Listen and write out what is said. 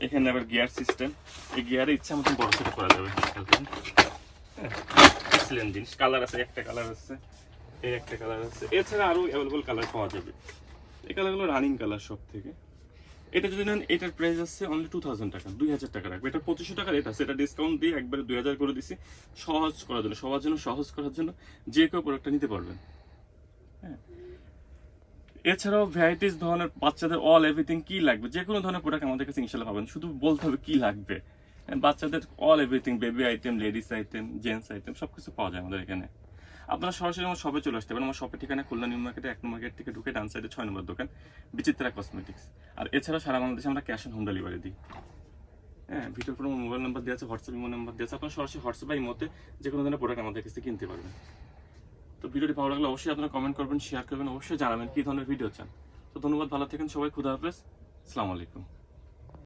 এখানে আবার gear system, এই গিয়ারে ইচ্ছা মতন বড় ছোট করা যাবে। এক্সিলেন্ট জিনিস। কালার আছে, একটা কালার আছে, এই একটা কালার আছে, এছাড়া আরো অ্যাভেলেবল কালার পাওয়া যাবে। এই কালারগুলো রানিং কালার সব থেকে। এটা যদি নেন এটার প্রাইস আছে অনলি 2000 টাকা, 2000 টাকা রাখবে। এটা 2500 টাকা রেট আছে, এটা ডিসকাউন্ট দিয়ে একবারে 2000 করে দিছি সহজ করার জন্য, সবার জন্য সহজ করার জন্য যে কেউ প্রোডাক্টটা নিতে পারবেন। হ্যাঁ, এছাড়াও ভ্যারাইটিস ধরনের বাচ্চাদের অল এভরিথিং কি লাগবে, যে কোনো ধরনের প্রোডাক্ট আমাদের কাছে ইনশাল্লাহ পাবেন, শুধু বলতে হবে কি লাগবে। বাচ্চাদের all everything, baby item, ladies item, gents item সবকিছু পাওয়া যায় আমাদের এখানে। আপনারা সরাসরি আমার শপে চলে আসতে পারেন। আমার শপের ঠিকানা খুলনা নিউ মার্কেটে 1 নম্বর গেট থেকে ঢুকে ডান সাইডে 6 নম্বর দোকান, বিচিত্রা কসমেটিক্স। আর এছাড়া সারা বাংলাদেশে আমরা ক্যাশ অন হোম ডেলিভারি দিই। হ্যাঁ, ভিডিওর পর মোবাইল নাম্বার দেওয়া আছে, হোয়াটসঅ্যাপ ইমো নাম্বার দেওয়া আছে, আপনারা সরাসরি হোয়াটসঅ্যাপ বা ইমোতে যে কোনো ধরনের প্রোডাক্ট আমাদের কাছে কিনতে পারবেন। তো ভিডিওটি ভালো লাগলে অবশ্যই আপনারা কমেন্ট করবেন, শেয়ার করবেন, অবশ্যই জানাবেন কি ধরনের ভিডিও চান। তো ধন্যবাদ, ভালো থাকেন সবাই, খুদা হাফেজ, আসসালামু আলাইকুম।